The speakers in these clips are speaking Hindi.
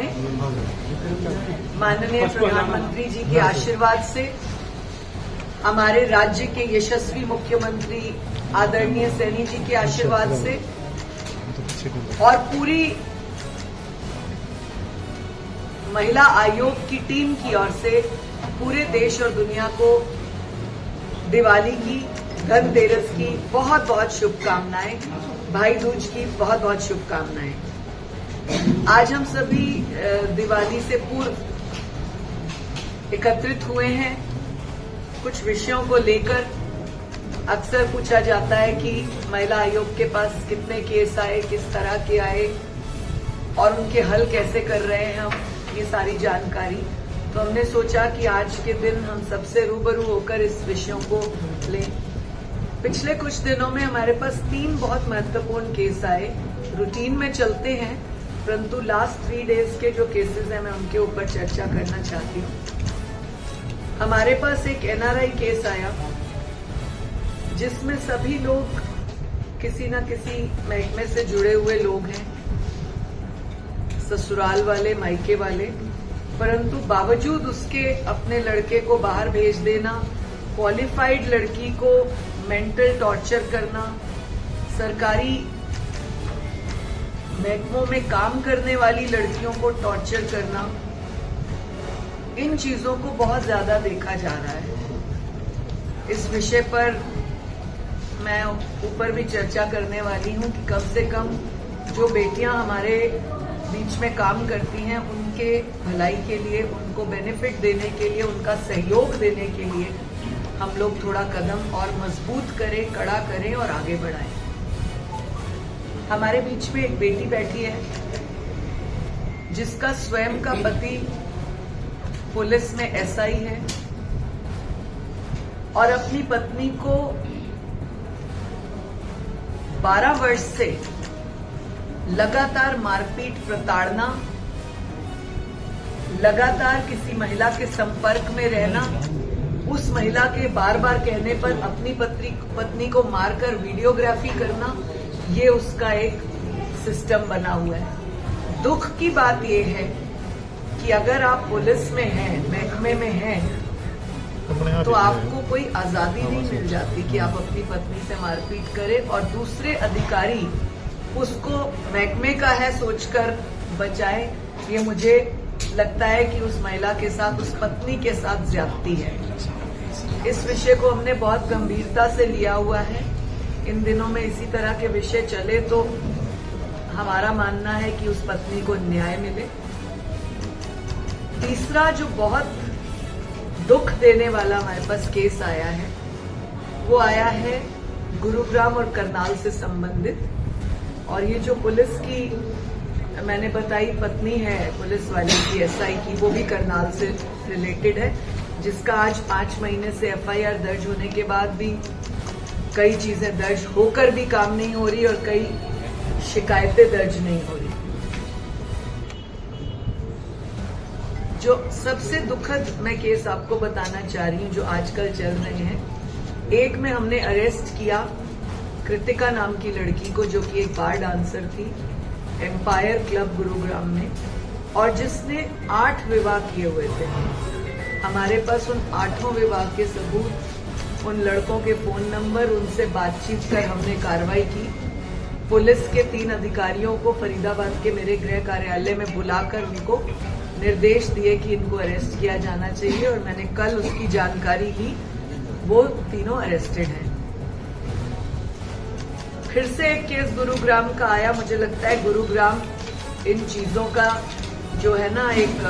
में माननीय प्रधानमंत्री जी के आशीर्वाद से, हमारे राज्य के यशस्वी मुख्यमंत्री आदरणीय सैनी जी के आशीर्वाद से और पूरी महिला आयोग की टीम की ओर से पूरे देश और दुनिया को दिवाली की, धनतेरस की बहुत बहुत शुभकामनाएं, भाई दूज की बहुत बहुत शुभकामनाएं। आज हम सभी दिवाली से पूर्व एकत्रित हुए हैं। कुछ विषयों को लेकर अक्सर पूछा जाता है कि महिला आयोग के पास कितने केस आए, किस तरह के आए और उनके हल कैसे कर रहे हैं हम, ये सारी जानकारी। तो हमने सोचा कि आज के दिन हम सबसे रूबरू होकर इस विषयों को लें। पिछले कुछ दिनों में हमारे पास 3 बहुत महत्वपूर्ण केस आए। रूटीन में चलते हैं, परंतु लास्ट 3 डेज के जो केसेस हैं मैं उनके ऊपर चर्चा करना चाहती हूँ। हमारे पास एक एनआरआई केस आया जिसमें सभी लोग किसी न किसी महकमे से जुड़े हुए लोग हैं, ससुराल वाले, मायके वाले, परंतु बावजूद उसके अपने लड़के को बाहर भेज देना, क्वालिफाइड लड़की को मेंटल टॉर्चर करना, सरकारी महकमों में काम करने वाली लड़कियों को टॉर्चर करना, इन चीजों को बहुत ज्यादा देखा जा रहा है। इस विषय पर मैं ऊपर भी चर्चा करने वाली हूं कि कम से कम जो बेटियां हमारे बीच में काम करती हैं उनके भलाई के लिए, उनको बेनिफिट देने के लिए, उनका सहयोग देने के लिए हम लोग थोड़ा कदम और मजबूत करें, कड़ा करें और आगे बढ़ाएं। हमारे बीच में एक बेटी बैठी है जिसका स्वयं का पति पुलिस में एसआई है और अपनी पत्नी को 12 वर्ष से लगातार मारपीट, प्रताड़ना, लगातार किसी महिला के संपर्क में रहना, उस महिला के बार बार कहने पर अपनी पत्नी को मारकर वीडियोग्राफी करना, ये उसका एक सिस्टम बना हुआ है। दुख की बात यह है कि अगर आप पुलिस में हैं, महकमे में हैं, तो आपको कोई आजादी नहीं मिल जाती कि आप अपनी पत्नी से मारपीट करें और दूसरे अधिकारी उसको महकमे का है सोचकर बचाए। ये मुझे लगता है कि उस महिला के साथ, उस पत्नी के साथ ज्यादती है। इस विषय को हमने बहुत गंभीरता से लिया हुआ है। इन दिनों में इसी तरह के विषय चले तो हमारा मानना है कि उस पत्नी को न्याय मिले। तीसरा जो बहुत दुख देने वाला हमारे पास केस आया है, वो आया है गुरुग्राम और करनाल से संबंधित। और ये जो पुलिस की मैंने बताई पत्नी है पुलिस वाले की, एसआई की, वो भी करनाल से रिलेटेड है, जिसका आज 5 महीने से एफआईआर दर्ज होने के बाद भी कई चीजें दर्ज होकर भी काम नहीं हो रही और कई शिकायतें दर्ज नहीं हो रही। जो सबसे दुखद मैं केस आपको बताना चाह रही हूँ जो आजकल चल रहे हैं, एक में हमने अरेस्ट किया कृतिका नाम की लड़की को, जो कि एक बार डांसर थी एम्पायर क्लब गुरुग्राम में, और जिसने 8 विवाह किए हुए थे। हमारे पास उन 8 विवाह के सबूत, उन लड़कों के फोन नंबर, उनसे बातचीत कर हमने कार्रवाई की। पुलिस के 3 अधिकारियों को फरीदाबाद के मेरे गृह कार्यालय में बुलाकर उनको निर्देश दिए कि इनको अरेस्ट किया जाना चाहिए और मैंने कल उसकी जानकारी ली। वो तीनों अरेस्टेड हैं। फिर से एक केस गुरुग्राम का आया। मुझे लगता है गुरुग्राम इन चीजों का जो है ना एक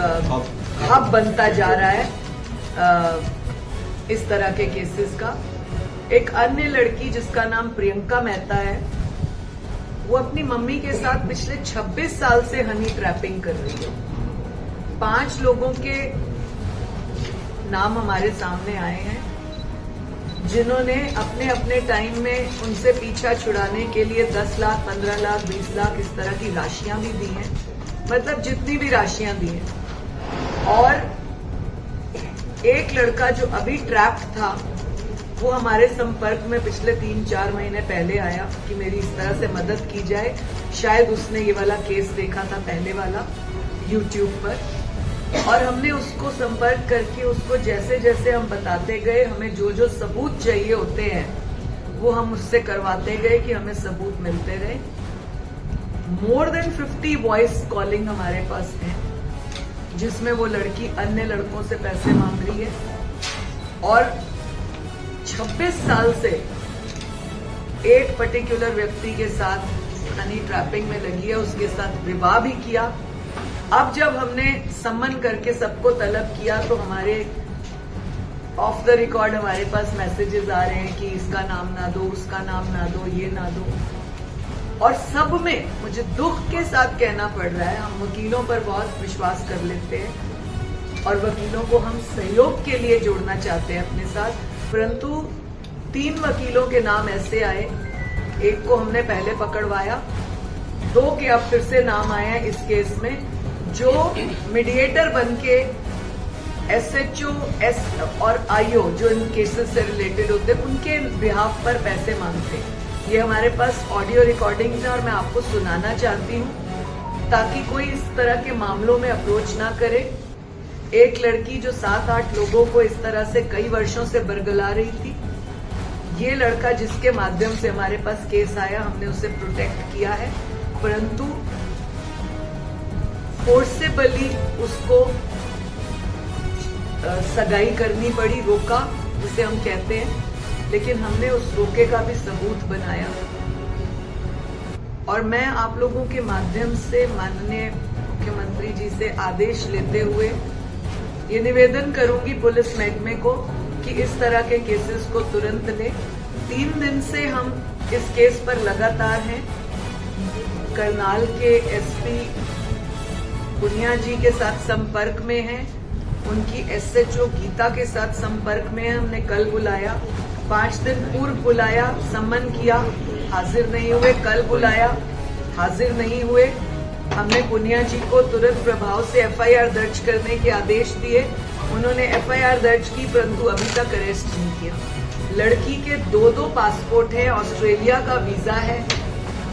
हब बनता जा रहा है इस तरह के केसेस का। एक अन्य लड़की जिसका नाम प्रियंका मेहता है, वो अपनी मम्मी के साथ पिछले 26 साल से हनी ट्रैपिंग कर रही है। 5 लोगों के नाम हमारे सामने आए हैं जिन्होंने अपने अपने टाइम में उनसे पीछा छुड़ाने के लिए 10 लाख, 15 लाख, 20 लाख इस तरह की राशियां भी दी हैं, मतलब जितनी भी राशियां दी हैं। और एक लड़का जो अभी ट्रैप्ड था वो हमारे संपर्क में पिछले 3-4 महीने पहले आया कि मेरी इस तरह से मदद की जाए। शायद उसने ये वाला केस देखा था, पहले वाला, YouTube पर, और हमने उसको संपर्क करके उसको जैसे जैसे हम बताते गए, हमें जो जो सबूत चाहिए होते हैं वो हम उससे करवाते गए कि हमें सबूत मिलते रहे। मोर देन 50 वॉइस कॉलिंग हमारे पास है, जिसमें वो लड़की अन्य लड़कों से पैसे मांग रही है और 26 साल से एक पर्टिकुलर व्यक्ति के साथ हनी ट्रैपिंग में लगी है, उसके साथ विवाह भी किया। अब जब हमने सम्मन करके सबको तलब किया तो हमारे ऑफ द रिकॉर्ड हमारे पास मैसेजेस आ रहे हैं कि इसका नाम ना दो, उसका नाम ना दो, ये ना दो, और सब में मुझे दुख के साथ कहना पड़ रहा है, हम वकीलों पर बहुत विश्वास कर लेते हैं और वकीलों को हम सहयोग के लिए जोड़ना चाहते हैं अपने साथ, परंतु 3 वकीलों के नाम ऐसे आए, एक को हमने पहले पकड़वाया, 2 के अब फिर से नाम आए हैं इस केस में, जो मीडिएटर बनके SHO और IO जो इन केसेस से रिलेटेड होते हैं उनके बिहाफ पर पैसे मांगते हैं। ये हमारे पास ऑडियो रिकॉर्डिंग्स हैं और मैं आपको सुनाना चाहती हूँ ताकि कोई इस तरह के मामलों में अप्रोच ना करे। एक लड़की जो 7-8 लोगों को इस तरह से कई वर्षों से बरगला रही थी, ये लड़का जिसके माध्यम से हमारे पास केस आया, हमने उसे प्रोटेक्ट किया है, परंतु फोर्सेबली उसको सगाई करनी पड़ी, रोका जिसे हम कहते हैं, लेकिन हमने उस रोके का भी सबूत बनाया। और मैं आप लोगों के माध्यम से माननीय मुख्यमंत्री जी से आदेश लेते हुए ये निवेदन करूंगी पुलिस महकमे को कि इस तरह के केसेस को तुरंत ले। 3 दिन से हम इस केस पर लगातार हैं। करनाल के SP पुनिया जी के साथ संपर्क में हैं, उनकी SHO गीता के साथ संपर्क में है। हमने कल बुलाया, 5 दिन पूर्व बुलाया, सम्मन किया, हाजिर नहीं हुए, कल बुलाया, हाजिर नहीं हुए। हमने पुनिया जी को तुरंत प्रभाव से FIR दर्ज करने के आदेश दिए, उन्होंने FIR दर्ज की, परंतु अभी तक अरेस्ट नहीं किया। लड़की के 2 पासपोर्ट हैं, ऑस्ट्रेलिया का वीजा है,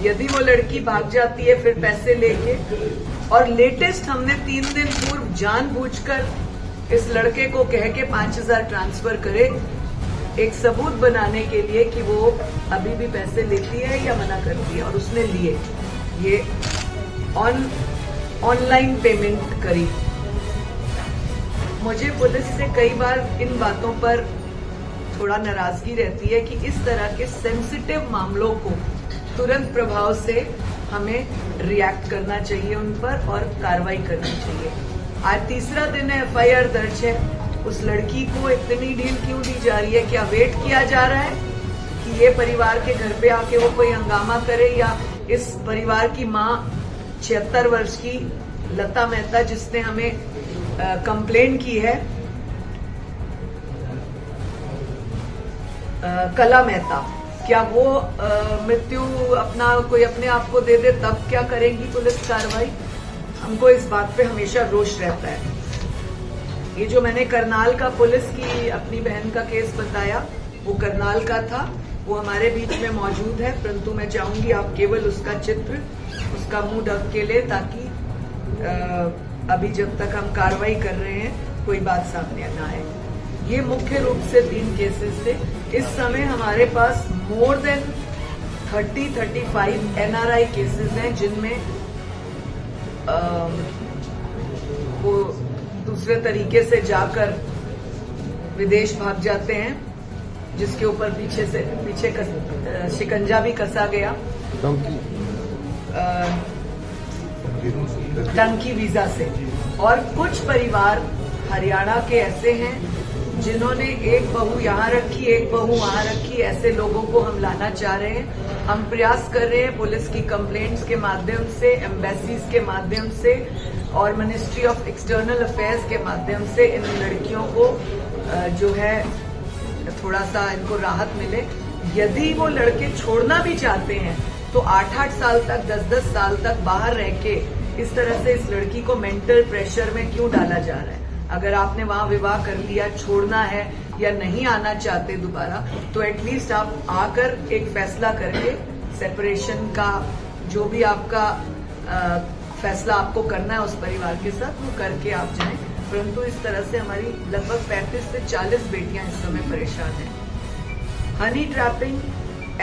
यदि वो लड़की भाग जाती है फिर पैसे लेके, और लेटेस्ट हमने 3 दिन पूर्व जानबूझकर इस लड़के को कह के 5000 ट्रांसफर करे, एक सबूत बनाने के लिए कि वो अभी भी पैसे लेती है या मना करती है, और उसने लिए। ये ऑनलाइन पेमेंट करी। मुझे पुलिस से कई बार इन बातों पर थोड़ा नाराजगी रहती है कि इस तरह के सेंसिटिव मामलों को तुरंत प्रभाव से हमें रिएक्ट करना चाहिए उन पर और कार्रवाई करनी चाहिए। आज 3रा दिन है, FIR दर्ज है। उस लड़की को इतनी ढील क्यों दी जा रही है? क्या वेट किया जा रहा है कि ये परिवार के घर पे आके वो कोई हंगामा करे, या इस परिवार की माँ 76 वर्ष की लता मेहता जिसने हमें कंप्लेन की है, कला मेहता, क्या वो मृत्यु कोई अपने आप को दे दे, तब क्या करेंगी पुलिस कार्रवाई? हमको इस बात पे हमेशा रोष रहता है। ये जो मैंने करनाल का पुलिस की अपनी बहन का केस बताया, वो करनाल का था, वो हमारे बीच में मौजूद है, परंतु मैं चाहूंगी आप केवल उसका चित्र, उसका मुंह ढक के ले, ताकि अभी जब तक हम कार्रवाई कर रहे हैं कोई बात सामने न आए। ये मुख्य रूप से 3 केसेस थे। इस समय हमारे पास मोर देन 30-35 NRI केसेस हैं, जिनमें वो दूसरे तरीके से जाकर विदेश भाग जाते हैं, जिसके ऊपर पीछे शिकंजा भी कसा गया टंकी वीजा से। और कुछ परिवार हरियाणा के ऐसे हैं जिन्होंने एक बहू यहाँ रखी, एक बहू वहाँ रखी, ऐसे लोगों को हम लाना चाह रहे हैं। हम प्रयास कर रहे हैं पुलिस की कंप्लेंट्स के माध्यम से, एम्बेसीज के माध्यम से और मिनिस्ट्री ऑफ एक्सटर्नल अफेयर्स के माध्यम से इन लड़कियों को जो है थोड़ा सा इनको राहत मिले। यदि वो लड़के छोड़ना भी चाहते हैं तो 8-8 साल तक, 10-10 साल तक बाहर रह के इस तरह से इस लड़की को मेंटल प्रेशर में क्यों डाला जा रहा है? अगर आपने वहां विवाह कर लिया, छोड़ना है या नहीं आना चाहते दोबारा, तो एटलीस्ट आप आकर एक फैसला करके सेपरेशन का जो भी आपका फैसला आपको करना है उस परिवार के साथ, वो करके आप जाएं। परंतु इस तरह से हमारी लगभग 35 से 40 बेटियां इस समय परेशान हैं। हनी ट्रैपिंग,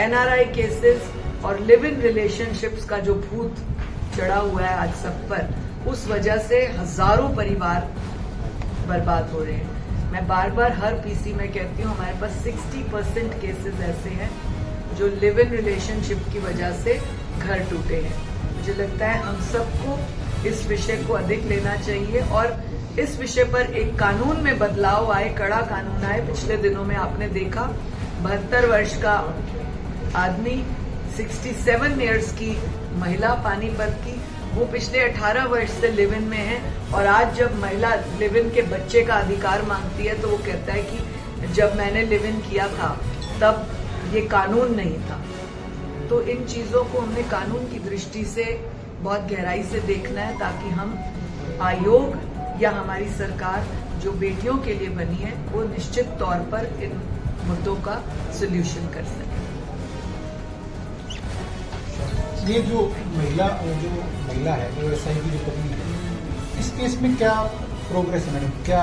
NRI केसेस और लिव इन रिलेशनशिप्स का जो भूत चढ़ा हुआ है आज सब पर, उस वजह से हजारों परिवार बर्बाद हो रहे हैं। मैं बार बार हर पीसी में कहती हूँ, हमारे पास 60% केसेस ऐसे हैं जो लिव इन रिलेशनशिप की वजह से घर टूटे हैं। मुझे लगता है हम सबको इस विषय को अधिक लेना चाहिए और इस विषय पर एक कानून में बदलाव आए, कड़ा कानून आए। पिछले दिनों में आपने देखा 72 वर्ष का आदमी, 67 इयर्स की महिला पानीपत की, वो पिछले 18 वर्ष से लिव इन में है और आज जब महिला लिव इन के बच्चे का अधिकार मांगती है तो वो कहता है कि जब मैंने लिव इन किया था तब ये कानून नहीं था। तो इन चीजों को हमने कानून की दृष्टि से बहुत गहराई से देखना है ताकि हम आयोग या हमारी सरकार जो बेटियों के लिए बनी है वो निश्चित तौर पर इन मुद्दों का सॉल्यूशन कर सके। ये जो महिला है, जो एसआई की जो पत्नी है, इस केस में क्या प्रोग्रेस है मैडम, क्या?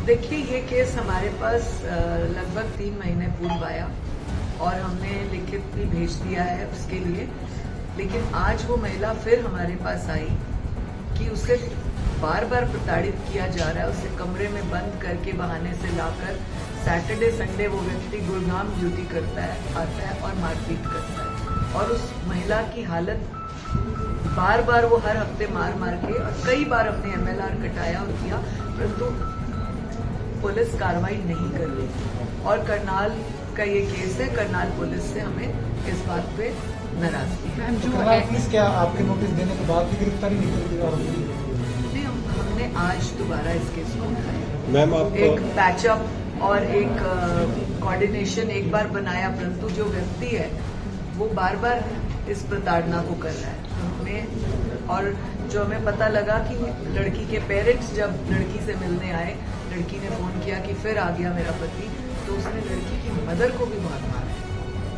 देखिए, ये केस हमारे पास लगभग 3 महीने पूर्व आया और हमने लिखित भी भेज दिया है उसके लिए, लेकिन आज वो महिला फिर हमारे पास आई कि उसे बार बार प्रताड़ित किया जा रहा है। उसे कमरे में बंद करके बहाने से लाकर सैटरडे संडे वो व्यक्ति गुड़गांव ड्यूटी करता है, आता है और मारपीट करता है। और उस महिला की हालत बार बार वो हर हफ्ते मार के और कई बार हमने MLR कटाया और किया, परंतु पुलिस कार्रवाई नहीं कर रही। और करनाल का ये केस है, करनाल पुलिस से हमें इस बात पे नाराजगी है। करनाल पुलिस क्या आपके नोटिस देने के बाद भी गिरफ्तारी नहीं कर रही? नहीं, हमने आज दोबारा इस केस को उठाया। मैम, आप एक पैचअप और एक कोऑर्डिनेशन एक बार बनाया, परंतु जो व्यक्ति है वो बार बार इस प्रताड़ना को कर रहा है हमें। और जो हमें पता लगा कि लड़की के पेरेंट्स जब लड़की से मिलने आए, लड़की ने फोन किया कि फिर आ गया मेरा पति, तो उसने लड़की की मदर को भी बहुत मारा है,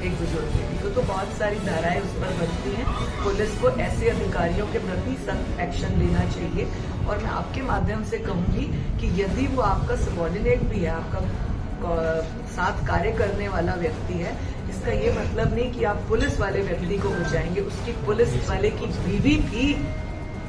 एक बुजुर्ग लेडी को। तो बहुत सारी धाराएं उस पर बनती हैं। पुलिस को ऐसे अधिकारियों के प्रति सख्त एक्शन लेना चाहिए। और मैं आपके माध्यम से कहूंगी कि यदि वो आपका सबॉर्डिनेट भी है, आपका साथ कार्य करने वाला व्यक्ति है, इसका ये मतलब नहीं कि आप पुलिस वाले व्यक्ति को बचाएंगे। उसकी पुलिस वाले की बीवी भी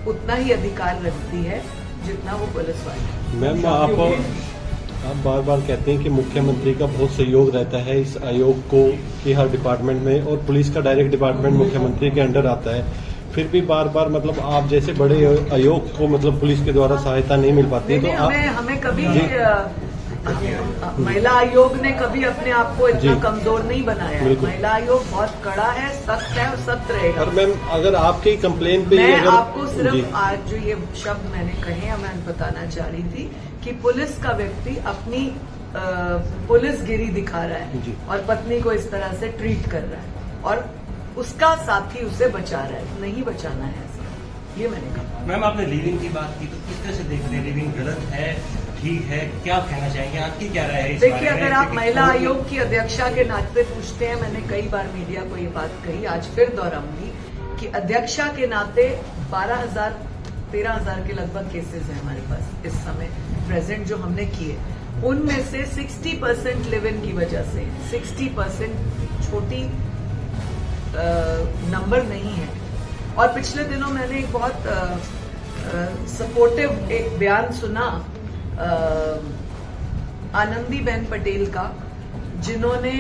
उतना ही अधिकार रखती है जितना वो पुलिस वाले। मैम, आप बार बार कहते हैं कि मुख्यमंत्री का बहुत सहयोग रहता है इस आयोग को कि हर डिपार्टमेंट में, और पुलिस का डायरेक्ट डिपार्टमेंट मुख्यमंत्री के अंडर आता है, फिर भी बार बार मतलब आप जैसे बड़े आयोग को मतलब पुलिस के द्वारा सहायता नहीं मिल पाती है। तो हमें कभी महिला आयोग ने कभी अपने आप को इतना कमजोर नहीं बनाया। महिला आयोग बहुत कड़ा है, सख्त है और सख्त रहेगा। और मैम, अगर आपकी कंप्लेन पे मैं आपको सिर्फ आज जो ये शब्द मैंने कहे, मैं बताना चाह रही थी कि पुलिस का व्यक्ति अपनी पुलिसगिरी दिखा रहा है और पत्नी को इस तरह से ट्रीट कर रहा है और उसका साथी उसे बचा रहा है। नहीं बचाना है ऐसा, ये मैंने कहा। मैम, आपने लिविंग की बात की, तो किस तरह से देख रहे हैं? लिविंग गलत है, ठीक है, क्या कहना चाहेंगे? आपकी क्या राय है? देखिए, अगर आप महिला आयोग की अध्यक्षा के नाते पूछते हैं, मैंने कई बार मीडिया को ये बात कही, आज फिर दोहराऊंगी कि अध्यक्षा के नाते 13,000 के लगभग केसेस हैं हमारे पास इस समय प्रेजेंट जो हमने किए। उनमें से 60% लिव इन की वजह से, 60% छोटी नंबर नहीं है। और पिछले दिनों मैंने एक बहुत सपोर्टिव एक बयान सुना आनंदीबेन पटेल का, जिन्होंने,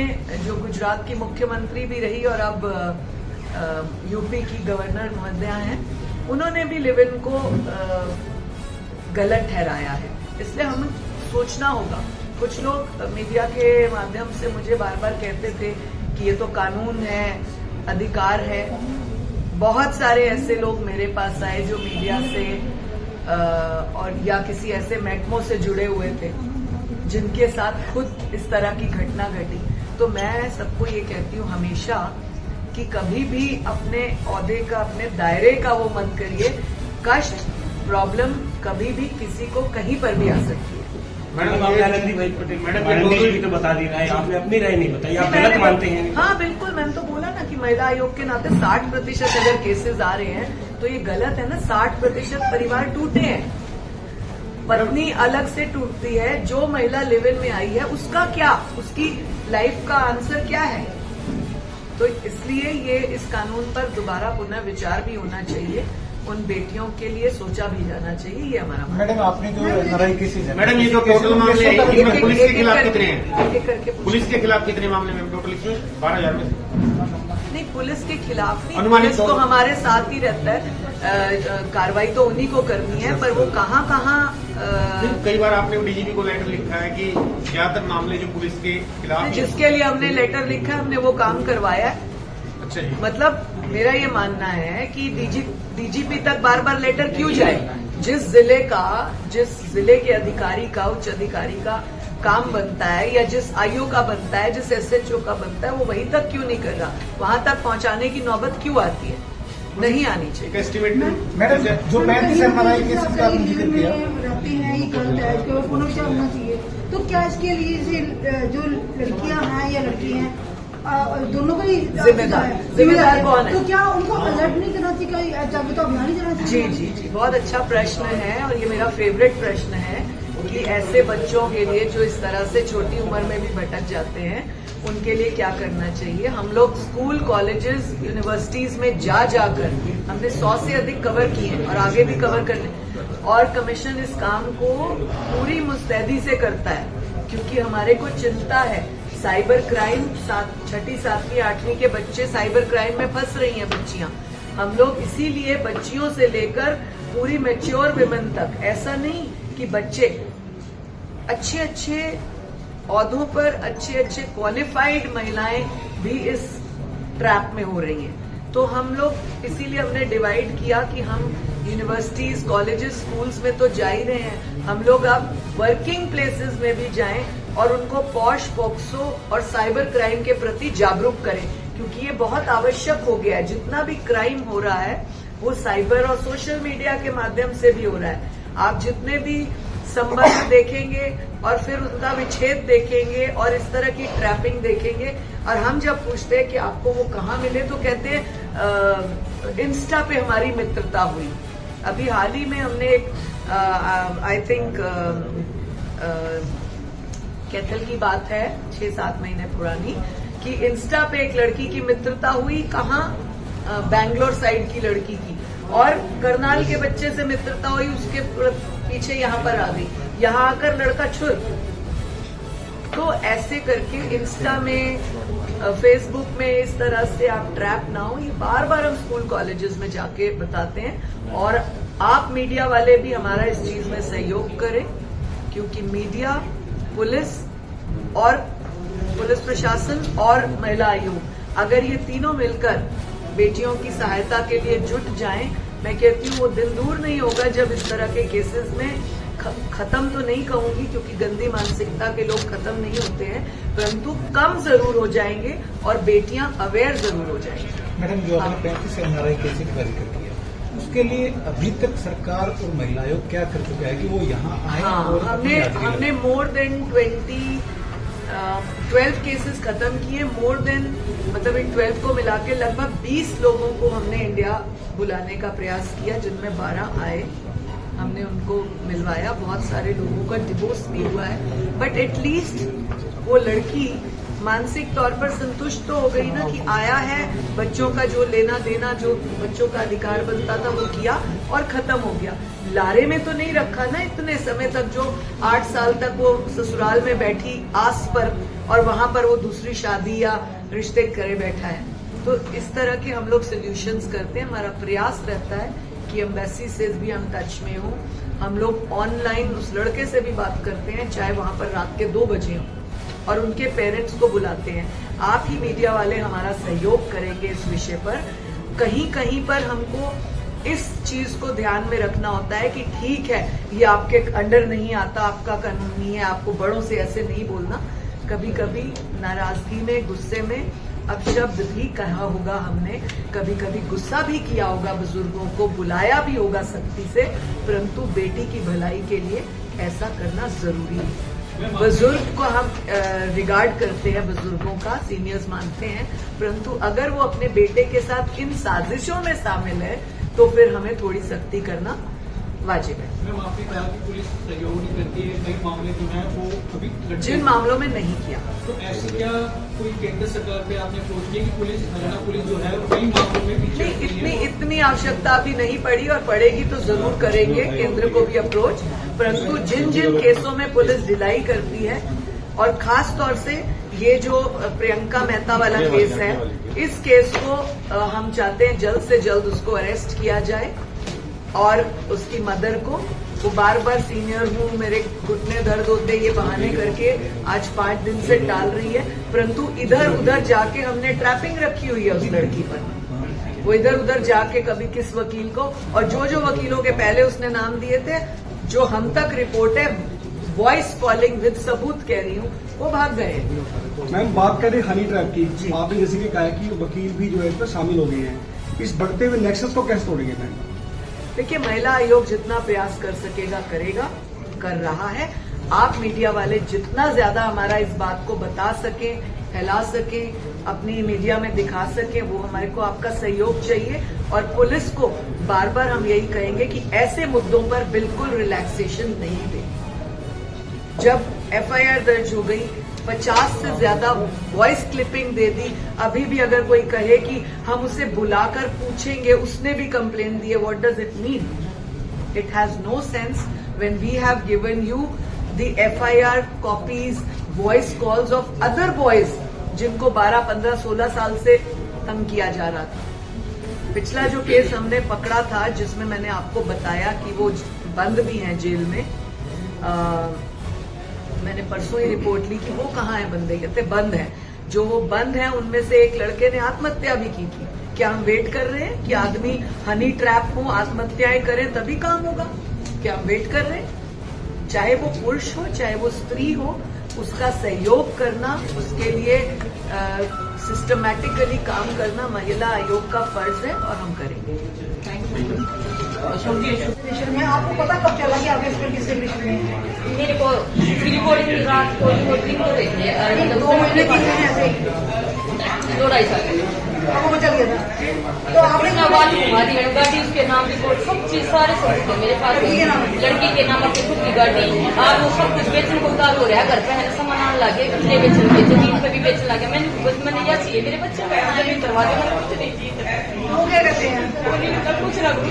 जो गुजरात की मुख्यमंत्री भी रही और अब यूपी की गवर्नर महोदया हैं, उन्होंने भी लिव इन को गलत ठहराया है। इसलिए हमें सोचना होगा। कुछ लोग मीडिया के माध्यम से मुझे बार बार कहते थे कि ये तो कानून है, अधिकार है। बहुत सारे ऐसे लोग मेरे पास आए जो मीडिया से और या किसी ऐसे महकमों से जुड़े हुए थे जिनके साथ खुद इस तरह की घटना घटी। तो मैं सबको ये कहती हूँ हमेशा कि कभी भी अपने ओहदे का, अपने दायरे का वो मत करिए। कष्ट, प्रॉब्लम कभी भी किसी को कहीं पर भी आ सकती है। मैडम, आपने आनंदीबेन पटेल मैडम भी तो बता दी रहा है, आपने अपनी राय नहीं बताई, आप गलत मानते हैं? हाँ बिल्कुल, मैंने तो बोला ना कि महिला आयोग के नाते 60% अगर केसेस आ रहे हैं तो ये गलत है ना। 60% परिवार टूटे हैं, पत्नी अलग से टूटती है, जो महिला लिव इन में आई है उसका क्या, उसकी लाइफ का आंसर क्या है। तो इसलिए ये इस कानून पर दोबारा पुनः विचार भी होना चाहिए, उन बेटियों के लिए सोचा भी जाना चाहिए, ये हमारा मानना है। मैडम आपने जो नाराई केसेज है, मैडम ये जो टोटल मामले हैं इनमें पुलिस के खिलाफ कितने हैं? एक एक करके पूछिए। पुलिस के खिलाफ कितने मामले में टोटल इसमें 12,000 में नहीं, पुलिस के खिलाफ नहीं, अनुमानित पुलिस तो हमारे साथ ही रहता है, कार्रवाई तो उन्हीं को करनी है, पर वो कहाँ कई बार आपने डीजीपी को लेटर लिखा है कि ज्यादातर मामले जो पुलिस के खिलाफ हैं। जिसके लिए हमने लेटर लिखा है, हमने वो काम करवाया है। अच्छा जी। मतलब मेरा ये मानना है कि डीजीपी तक बार बार लेटर क्यों जाए। जिस जिले के अधिकारी का, उच्च अधिकारी का काम बनता है, या जिस आईओ का बनता है, जिस एसएचओ का बनता है, वो वहीं तक क्यों नहीं कर रहा, वहां तक पहुंचाने की नौबत क्यों आती है, नहीं आनी चाहिए। एक एस्टिमेट मैडम जो 35 नाराई केसेज का आपने जिक्र किया, रहते हैं, ये गलत है, इसके ऊपर पुनर्विचार होना चाहिए। तो क्या इसके लिए जो लड़कियां हैं या लड़की हैं, दोनों का ही जिम्मेदार कौन है? तो क्या उनको अलर्ट नहीं करना चाहिए, जागरूकता अभियान नहीं चलाना जी चाहिए? जी जी, बहुत अच्छा प्रश्न है, और ये मेरा फेवरेट प्रश्न है कि ऐसे बच्चों के लिए जो इस तरह से छोटी उम्र में भी भटक जाते हैं, उनके लिए क्या करना चाहिए। हम लोग स्कूल, कॉलेजेस, यूनिवर्सिटीज में जाकर हमने 100 से अधिक कवर किए हैं, और आगे भी कवर करने, और कमीशन इस काम को पूरी मुस्तैदी से करता है, क्योंकि हमारे को चिंता है साइबर क्राइम। 6ठी, 7वीं, 8वीं के बच्चे साइबर क्राइम में फंस रही हैं बच्चियां। हम लोग इसीलिए बच्चियों से लेकर पूरी मैच्योर विमेन तक, ऐसा नहीं कि बच्चे अच्छे औहदों पर, अच्छे क्वालिफाइड महिलाएं भी इस ट्रैप में हो रही हैं। तो हम लोग इसीलिए हमने डिवाइड किया कि हम यूनिवर्सिटीज, कॉलेजेस, स्कूल्स में तो जा ही रहे हैं, हम लोग अब वर्किंग प्लेसेस में भी जाएं और उनको पॉश, पॉक्सो और साइबर क्राइम के प्रति जागरूक करें, क्योंकि ये बहुत आवश्यक हो गया है। जितना भी क्राइम हो रहा है वो साइबर और सोशल मीडिया के माध्यम से भी हो रहा है। आप जितने भी संबंध देखेंगे और फिर उनका विच्छेद देखेंगे और इस तरह की ट्रैपिंग देखेंगे, और हम जब पूछते हैं कि आपको वो कहाँ मिले, तो कहते हैं इंस्टा पे हमारी मित्रता हुई। अभी हाल ही में हमने एक आई थिंक कैथल की बात है, 6-7 महीने पुरानी, कि इंस्टा पे एक लड़की की मित्रता हुई, कहाँ, बैंगलोर साइड की लड़की की, और करनाल के बच्चे से मित्रता हुई, उसके पीछे यहाँ पर आ गई, यहाँ आकर लड़का छुर। तो ऐसे करके इंस्टा में, फेसबुक में इस तरह से आप ट्रैप ना हो, ये बार बार हम स्कूल, कॉलेजेस में जाके बताते हैं। और आप मीडिया वाले भी हमारा इस चीज में सहयोग करें, क्योंकि मीडिया, पुलिस प्रशासन और महिला आयोग, अगर ये तीनों मिलकर बेटियों की सहायता के लिए जुट जाएं, मैं कहती हूँ वो दिन दूर नहीं होगा जब इस तरह के केसेस में खत्म तो नहीं कहूंगी, क्योंकि गंदी मानसिकता के लोग खत्म नहीं होते हैं, परंतु कम जरूर हो जाएंगे और बेटियां अवेयर जरूर हो जाएंगी। मैडम जो आपने 35 नाराई केसेज का जिक्र किया, उसके लिए अभी तक सरकार और महिला आयोग क्या कर चुका है कि वो यहाँ आए? हाँ, और हमने मोर देन 12 केसेस खत्म किए, मोर देन, मतलब इन 12 को मिला के लगभग 20 लोगों को हमने इंडिया बुलाने का प्रयास किया, जिनमें 12 आए, हमने उनको मिलवाया। बहुत सारे लोगों का डिवोर्स भी हुआ है, बट एटलीस्ट वो लड़की मानसिक तौर पर संतुष्ट तो हो गई ना, कि आया है, बच्चों का जो लेना देना, जो बच्चों का अधिकार बनता था वो किया और खत्म हो गया। लारे में तो नहीं रखा ना इतने समय तक, जो 8 साल तक वो ससुराल में बैठी आस पर, और वहां पर वो दूसरी शादी या रिश्ते करे बैठा है। तो इस तरह के हम लोग सोल्यूशंस करते हैं। हमारा प्रयास रहता है कि एम्बेसी से भी हम टच में हो, हम लोग ऑनलाइन उस लड़के से भी बात करते हैं, चाहे वहां पर रात के 2 बजे हो, और उनके पेरेंट्स को बुलाते हैं। आप ही मीडिया वाले हमारा सहयोग करेंगे इस विषय पर। कहीं कहीं पर हमको इस चीज को ध्यान में रखना होता है कि ठीक है, ये आपके अंडर नहीं आता, आपका कानून नहीं है, आपको बड़ों से ऐसे नहीं बोलना। कभी कभी नाराजगी में, गुस्से में अपशब्द भी कहा होगा हमने, कभी कभी गुस्सा भी किया होगा, बुजुर्गों को बुलाया भी होगा सख्ती से, परंतु बेटी की भलाई के लिए ऐसा करना जरूरी है। बुजुर्ग को हम रिगार्ड करते हैं, बुजुर्गों का सीनियर्स मानते हैं, परंतु अगर वो अपने बेटे के साथ इन साजिशों में शामिल है, तो फिर हमें थोड़ी सख्ती करना वाजिब है। मैम आपने कहा कि पुलिस सहयोग नहीं करती है, कई मामले जो हैं वो अभी जिन मामलों में नहीं किया, तो ऐसे क्या कोई केंद्र सरकार पे आपने अप्रोच किया कि पुलिस हरियाणा पुलिस जो है वो कई मामलों में पीछे नहीं, हटती है? इतनी आवश्यकता अभी नहीं पड़ी और पड़ेगी तो जरूर करेंगे केंद्र को भी अप्रोच। परंतु जिन जिन केसों में पुलिस ढिलाई करती है, और खास तौर से ये जो प्रियंका मेहता वाला केस है, इस केस को हम चाहते हैं जल्द से जल्द उसको अरेस्ट किया जाए। और उसकी मदर को, वो बार बार सीनियर हूँ, मेरे घुटने दर्द होते, ये बहाने करके आज 5 दिन से टाल रही है। परंतु इधर उधर जाके हमने ट्रैपिंग रखी हुई है उस लड़की पर। वो इधर उधर जाके कभी किस वकील को, और जो वकीलों के पहले उसने नाम दिए थे, जो हम तक रिपोर्ट है, वॉइस कॉलिंग विद सबूत कह रही हूँ, वो भाग गए। मैम बात करें हनी ट्रैप की, आपने जैसे कि कहा है कि वकील भी जो है इसमें शामिल हो गए हैं, इस बढ़ते हुए नेक्सस को कैसे तोड़ेंगे मैम? देखिए, महिला आयोग जितना प्रयास कर सकेगा करेगा, कर रहा है। आप मीडिया वाले जितना ज्यादा हमारा इस बात को बता सके, फैला सके, अपनी मीडिया में दिखा सके, वो हमारे को आपका सहयोग चाहिए। और पुलिस को बार बार हम यही कहेंगे कि ऐसे मुद्दों पर बिल्कुल रिलैक्सेशन नहीं दे। जब एफआईआर दर्ज हो गई, 50 से ज्यादा वॉइस क्लिपिंग दे दी, अभी भी अगर कोई कहे कि हम उसे बुलाकर पूछेंगे, उसने भी कंप्लेन दी है, what does it mean? It has no sense when we have given you the FIR copies, voice calls of other boys जिनको 12, 15, 16 साल से तंग किया जा रहा था। पिछला जो केस हमने पकड़ा था, जिसमें मैंने आपको बताया कि वो बंद भी हैं जेल में, मैंने परसों ही रिपोर्ट ली कि वो कहाँ है बंदे, कहते बंद है। जो वो बंद है उनमें से एक लड़के ने आत्महत्या भी की थी। क्या हम वेट कर रहे हैं कि आदमी हनी ट्रैप हो, आत्महत्याएं करें तभी काम होगा? क्या हम वेट कर रहे हैं? चाहे वो पुरुष हो, चाहे वो स्त्री हो, उसका सहयोग करना, उसके लिए सिस्टमैटिकली काम करना महिला आयोग का फर्ज है और हम करेंगे। में आपको पता कब चला कि आप इसमें किस रिलेशन में हैं? मेरे को रिकॉर्डिंग रात को रिकॉर्डिंग हो रही है 2 महीने 3 महीने ऐसे ही 2-2.5 साल आपको पता चल गया था, तो आपने अपना बात घुमा दी मैडम, गाड़ी उसके नाम रिकॉर्ड सब चीज सारे सबूत है मेरे पास। लड़की के नाम अपनी खुद की गाड़ी, आज वो सब कुछ बेचने को उतार हो रहा है, घर पे है सामान आने लगे, पिछले बेचने के जमीन पे भी बेचने लगे। मैंने यह चाहिए मेरे बच्चे जमीन करवा दे, मैंने कुछ नहीं चाहिए। वो क्या कहते हैं? कुछ ना कुछ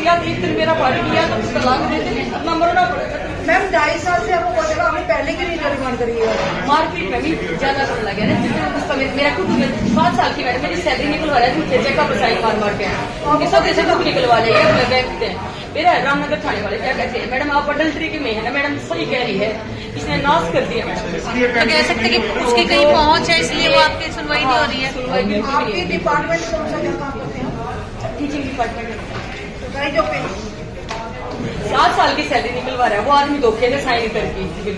या मेरा पार्टी किया तो तलाक देते अपना मरना पड़ेगा। मैम 2.5 साल से आपको पता चला, आपने पहले की नहीं डिमांड करी है? मार्केट में भी ज्यादा करने लगे ना, जितना उसका मेरा खुद 5 साल की मैडम मेरी सैलरी निकलवा रहा है, चेकअप साइन मार के उनके सब जैसे खुद निकलवा लेंगे बैठते हैं। मेरा रामनगर थाने वाले क्या कहते हैं, मैडम आप अडल्ट्री के में है ना, मैडम सही कह रही है, इसने नाश कर दिया मैडम। तो कह सकते कि उसकी कहीं पहुंच है इसलिए वो आपकी सुनवाई नहीं हो रही है। सुनवाई बिल्कुल आपके नहीं। डिपार्टमेंट कौन सा क्या काम करते हैं? टीचिंग डिपार्टमेंट सरकारी जॉब पे? 7 साल की सैलरी निकलवा रहा है, वो आदमी धोखे से साइन करके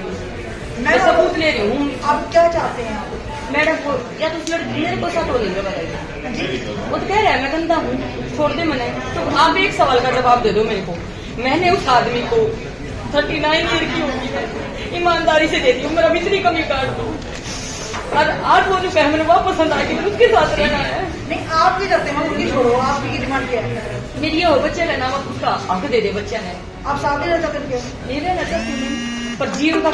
मैं सबूत ले रही हूँ। आप क्या चाहते हैं? आप मैडम को या तो उस लड़की मेरे को साथ हो नहीं बताइए, वो तो कह रहा है मैं गंदा हूँ, छोड़ दे मैंने। तो आप एक सवाल का जवाब दे दो मेरे को, मैंने उस आदमी को 39 ईयर की होगी है, ईमानदारी से दे दी हूँ, मेरा भी इतनी कमी काट दो, और आज वो जो कह मैंने बहुत पसंद आ गई, उसके साथ रहना है। नहीं, आप क्या करते हैं? उनकी छोड़ो, आपकी डिमांड क्या है? मेरी ये हो बच्चे का नाम उसका हक दे दे बच्चे ने, आप साथ ही रहता करके? नहीं रहना चाहती पर जीवन का